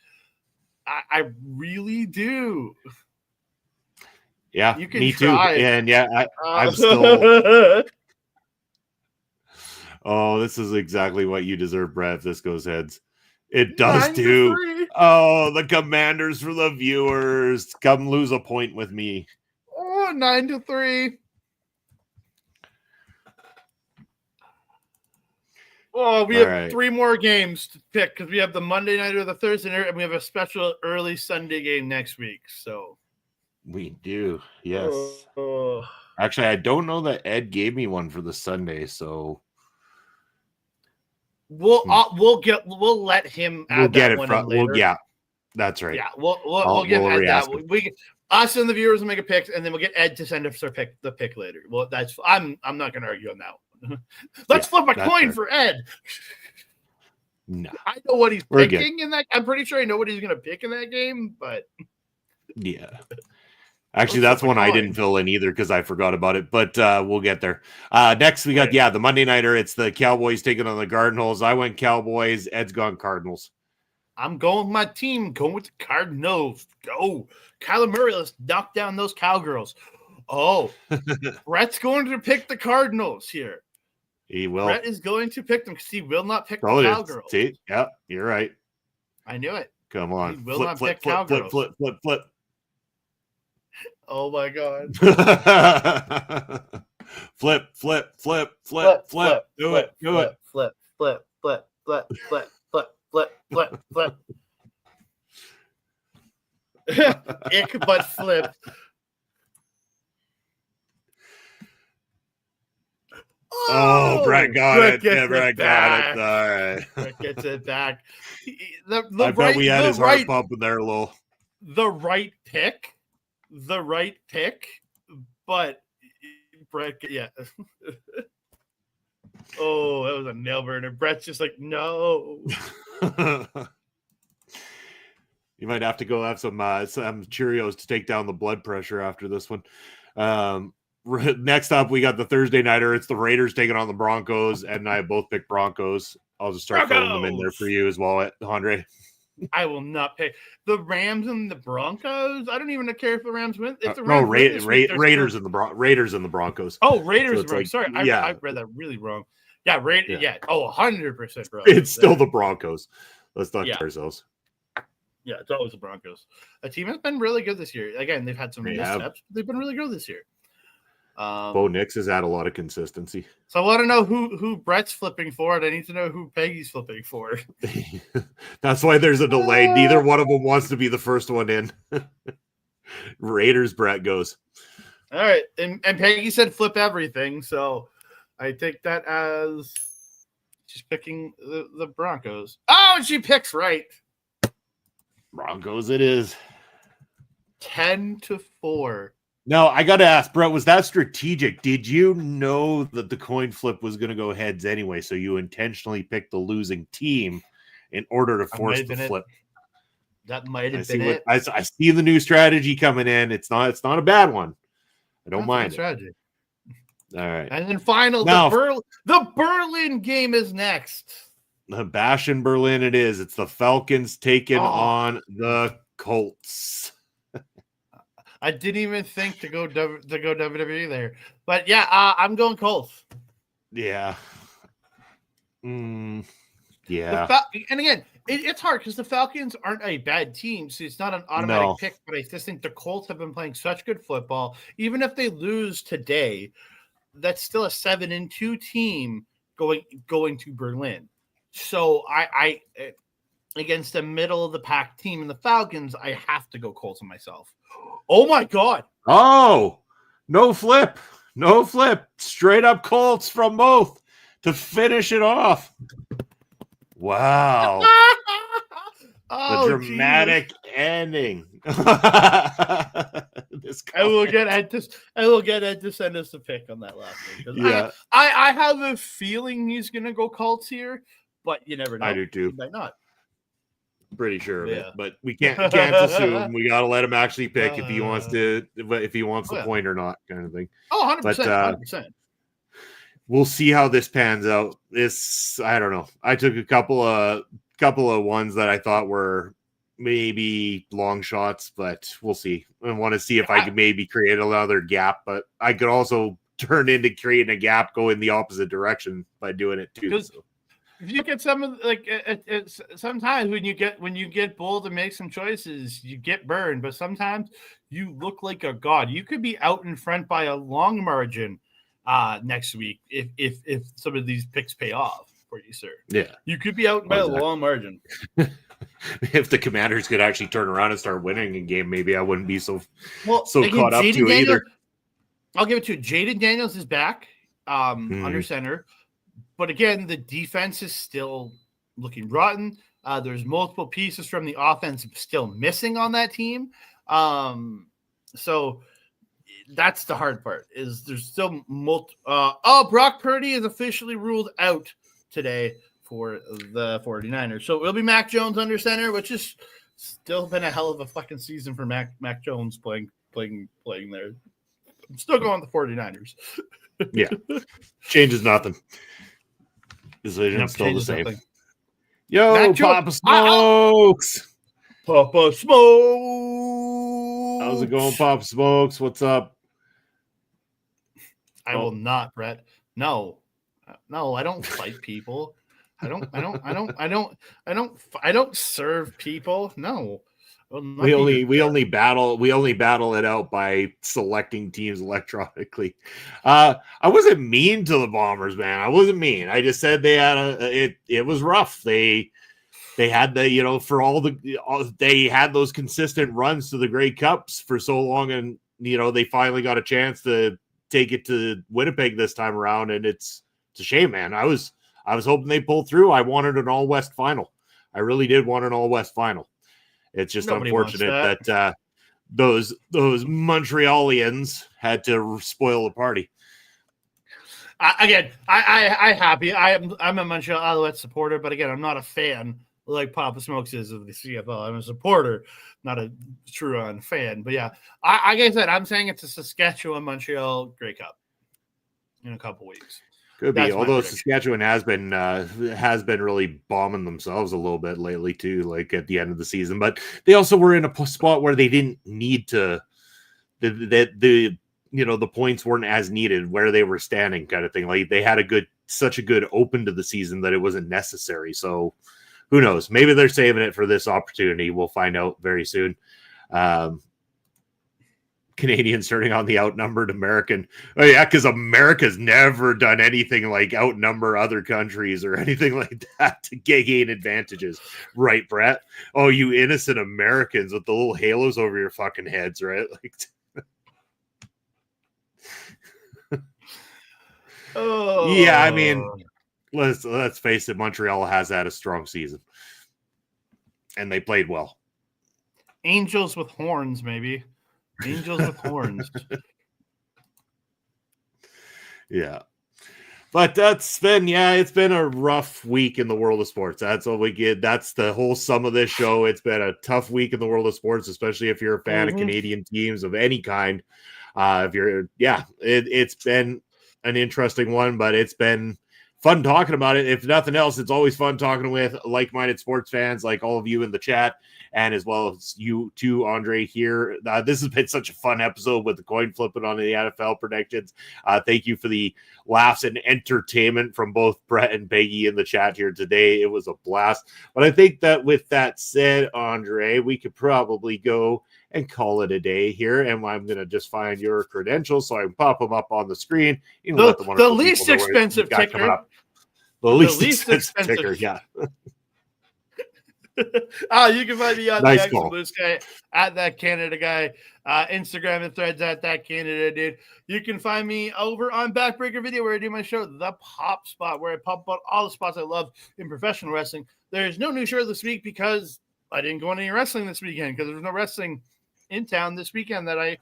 I really do. Yeah, you can me try. Too. And I'm still. Oh, this is exactly what you deserve, Brad. If this goes heads, it does too. Oh, the Commanders for the viewers. Come lose a point with me. 9-3. Oh, we have 3 more games to pick because we have the Monday night or the Thursday night, and we have a special early Sunday game next week. So we do, yes. Actually, I don't know that Ed gave me one for the Sunday, so we'll let him. We'll get it from. Yeah. That's right. Yeah, we'll give we'll Ed that. re-ask him. Us and the viewers will make a pick, and then we'll get Ed to send us the pick later. Well, I'm not going to argue on that one. Let's flip a coin for Ed. No, I know what he's We're picking in that. I'm pretty sure I know what he's going to pick in that game, but yeah. Actually, that's one I didn't fill in either because I forgot about it, but we'll get there. Next, we got, the Monday Nighter. It's the Cowboys taking on the Cardinals. I went Cowboys. Ed's gone Cardinals. I'm going with my team, going with the Cardinals. Go. Kyler Murray, let's knock down those Cowgirls. Oh, Brett's going to pick the Cardinals here. He will. Brett is going to pick them because he will not pick the Cowgirls. See? Yeah, you're right. I knew it. Come on. He will not pick Cowgirls. Flip. Oh, my God. Flip. Do it. Flip. Ick, but flip. Oh, Brett got it. Yeah, Brett got it. All right. Brett gets it back. I bet we had his heart pumping there a little. The right pick, but Brett, yeah. Oh, that was a nail burner. Brett's just like, no. You might have to go have some Cheerios to take down the blood pressure after this one. Next up, we got the Thursday Nighter. It's the Raiders taking on the Broncos, and I both picked Broncos. I'll just start throwing them in there for you as well, Andre. I will not pick the Rams and the Broncos. I don't even care if the Rams win. If the Rams Raiders and the Broncos. Oh, Raiders. So sorry, I read that really wrong. Yeah, Raiders. Yeah. Oh, 100% wrong. It's still the Broncos. Let's not kid ourselves. Yeah, it's always the Broncos. A team has been really good this year. Again, they've had some missteps, but they've been really good this year. Bo Nix has had a lot of consistency. So I want to know who Brett's flipping for, and I need to know who Peggy's flipping for. That's why there's a delay. Neither one of them wants to be the first one in. Raiders, Brett goes. All right, and Peggy said flip everything, so I take that as she's picking the Broncos. Oh, she picks right. Broncos it is. 10-4. Now, I got to ask, Brett, was that strategic? Did you know that the coin flip was going to go heads anyway, so you intentionally picked the losing team in order to force the flip? That might have been it. I see the new strategy coming in. It's not a bad one. I don't mind strategy. All right. And then the Berlin game is next. The Bash in Berlin it is. It's the Falcons taking on the Colts. I didn't even think to go WWE there, but yeah, I'm going Colts. Yeah. Yeah. And again, it's hard because the Falcons aren't a bad team, so it's not an automatic pick. But I just think the Colts have been playing such good football. Even if they lose today, that's still a 7-2 team going to Berlin. So I against the middle of the pack team in the Falcons, I have to go Colts on myself. Oh my God. Oh, no flip. Straight up Colts from both to finish it off. Wow. The dramatic ending. I will get Ed to send us a pick on that last one. Yeah. I have a feeling he's gonna go Colts here, but you never know. I do too. He might not. Pretty sure of it, but we can't assume. We got to let him actually pick if he wants the point or not, kind of thing. Oh, 100%. 100%. We'll see how this pans out. I don't know. I took a couple of ones that I thought were maybe long shots, but we'll see. I want to see if I could maybe create another gap, but I could also turn into creating a gap, go in the opposite direction by doing it too. If you get some of it's sometimes when you get bold and make some choices, you get burned. But sometimes you look like a god. You could be out in front by a long margin next week if some of these picks pay off for you, sir. Yeah, you could be out by a long margin. If the Commanders could actually turn around and start winning a game, maybe I wouldn't be so again, caught up to either. I'll give it to you. Jaden Daniels is back under center. But again, the defense is still looking rotten. There's multiple pieces from the offense still missing on that team. So that's the hard part is there's still Brock Purdy is officially ruled out today for the 49ers. So it'll be Mac Jones under center, which is still been a hell of a fucking season for Mac Jones playing there. I'm still going with the 49ers. Yeah. Changes nothing. Decision's still the same. Nothing. Yo, Papa Smokes. Papa Smokes. How's it going, Papa Smokes? What's up? I will not, Brett. No, I don't fight people. I don't serve people. No. We only battle it out by selecting teams electronically. I wasn't mean to the Bombers, man. I wasn't mean. I just said they had it was rough. They had the they had those consistent runs to the Grey Cups for so long, and they finally got a chance to take it to Winnipeg this time around, and it's a shame, man. I was hoping they pulled through. I wanted an all West final. I really did want an all West final. It's just unfortunate that those Montrealians had to spoil the party. I'm a Montreal Alouette supporter, but again, I'm not a fan like Papa Smokes is of the CFL. I'm a supporter, not a true-on fan. But yeah, like I said, I'm saying it's a Saskatchewan Montreal Grey Cup in a couple weeks. Could be, although Saskatchewan has been really bombing themselves a little bit lately too, like at the end of the season. But they also were in a spot where they didn't need to. The points weren't as needed where they were standing, kind of thing. Like they had such a good open to the season that it wasn't necessary. So who knows? Maybe they're saving it for this opportunity. We'll find out very soon. Canadians turning on the outnumbered American. Oh yeah, because America's never done anything like outnumber other countries or anything like that to gain advantages, right, Brett? Oh, you innocent Americans with the little halos over your fucking heads, right? Like, yeah, I mean, let's face it, Montreal has had a strong season, and they played well. Angels with horns, maybe. Angels with horns. Yeah. But it's been a rough week in the world of sports. That's all we get. That's the whole sum of this show. It's been a tough week in the world of sports, especially if you're a fan of Canadian teams of any kind. It's been an interesting one, but it's been fun talking about it. If nothing else, it's always fun talking with like-minded sports fans like all of you in the chat, and as well as you too, Andre, here. This has been such a fun episode with the coin flipping on the NFL predictions. Thank you for the laughs and entertainment from both Brett and Peggy in the chat here today. It was a blast. But I think that with that said, Andre, we could probably go and call it a day here. And I'm going to just find your credentials so I can pop them up on the screen. The least expensive ticker. The least expensive ticker, yeah. You can find me on the X Blue Sky at that Canada guy, Instagram and Threads at that Canada dude. You can find me over on Backbreaker Video where I do my show, The Pop Spot, where I pop about all the spots I love in professional wrestling. There's no new show this week because I didn't go on any wrestling this weekend because there's no wrestling in town this weekend that I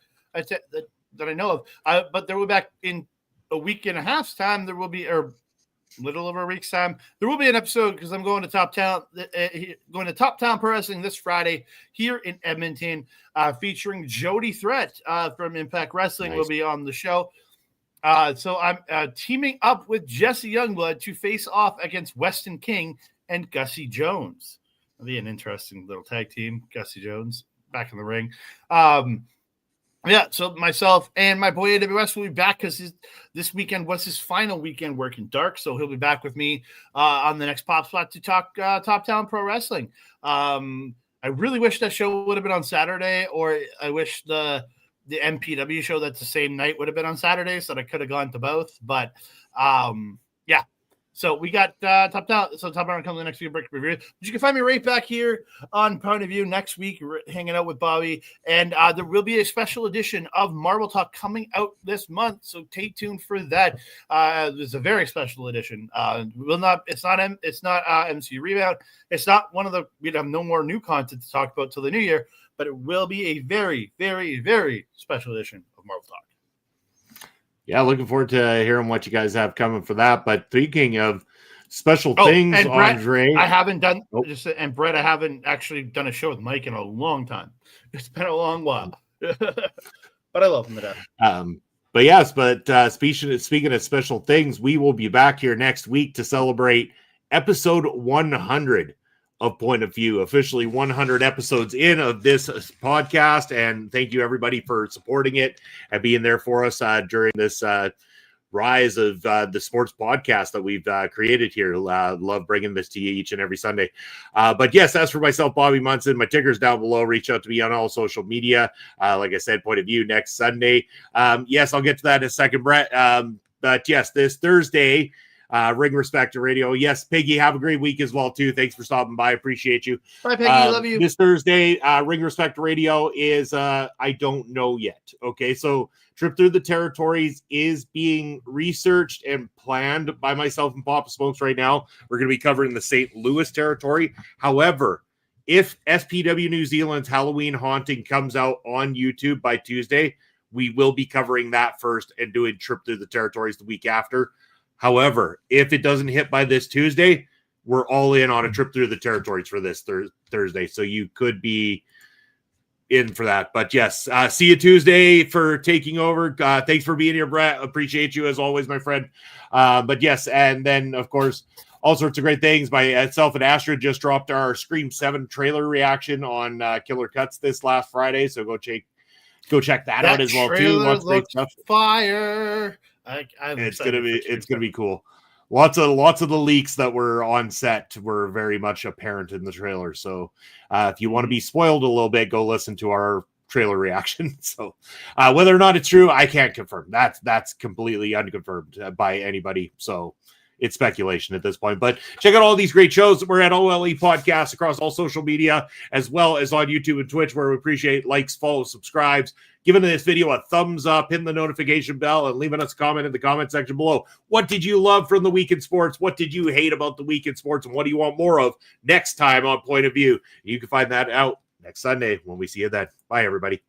know of. But there will be back in a week and a half's time. There will be little over a week's time. There will be an episode because I'm going to Top Town Pro Wrestling this Friday here in Edmonton, featuring Jody Threat from Impact Wrestling. Nice. Will be on the show. So I'm teaming up with Jesse Youngblood to face off against Weston King and Gussie Jones. It'll be an interesting little tag team. Gussie Jones back in the ring. So myself and my boy AWS will be back because this weekend was his final weekend working dark. So he'll be back with me on the next Pop Spot to talk Top Talent Pro Wrestling. I really wish that show would have been on Saturday, or I wish the MPW show that's the same night would have been on Saturday so that I could have gone to both. But So we got Top Talent. So Top Talent comes in the next week. Break review. But you can find me right back here on Point of View next week, hanging out with Bobby. And there will be a special edition of Marvel Talk coming out this month. So stay tuned for that. It's a very special edition. It's not MC Rebound. It's not one of the. We'd have no more new content to talk about till the new year. But it will be a very, very, very special edition of Marvel Talk. Yeah, looking forward to hearing what you guys have coming for that. But speaking of special things, and Brett, Andre, I haven't done Brett, I haven't actually done a show with Mike in a long time. It's been a long while, but I love him to death. But speaking of special things, we will be back here next week to celebrate episode 100 of Point of View, officially 100 episodes in of this podcast. And thank you everybody for supporting it and being there for us during this rise of the sports podcast that we've created here. Love bringing this to you each and every Sunday. But yes, as for myself, Bobby Munson, my ticker's down below. Reach out to me on all social media. Like I said, Point of View next Sunday. Yes, I'll get to that in a second, Brett. But yes, this Thursday, Ring Respect to Radio. Yes, Piggy, have a great week as well too. Thanks for stopping by. Appreciate you. Bye, Piggy. Love you. This Thursday, Ring Respect Radio is I don't know yet. Okay, so Trip Through the Territories is being researched and planned by myself and Papa Smokes right now. We're going to be covering the St. Louis territory. However, if SPW New Zealand's Halloween Haunting comes out on YouTube by Tuesday, we will be covering that first and doing Trip Through the Territories the week after. However, if it doesn't hit by this Tuesday, we're all in on a Trip Through the Territories for this Thursday. So you could be in for that. But yes, see you Tuesday for taking over. Thanks for being here, Brett. Appreciate you as always, my friend. But yes, and then, of course, all sorts of great things. Myself and Astrid just dropped our Scream 7 trailer reaction on Killer Cuts this last Friday. So go check that out as well, too. Lots of great stuff. Fire. It's gonna be cool. Lots of the leaks that were on set were very much apparent in the trailer. So if you want to be spoiled a little bit, go listen to our trailer reaction. So whether or not it's true, I can't confirm. That's completely unconfirmed by anybody. So it's speculation at this point. But check out all these great shows. We're at OLE Podcasts across all social media, as well as on YouTube and Twitch, where we appreciate likes, follows, subscribes, giving this video a thumbs up, hitting the notification bell, and leaving us a comment in the comment section below. What did you love from the week in sports? What did you hate about the week in sports? And what do you want more of next time on Point of View? You can find that out next Sunday when we see you then. Bye, everybody.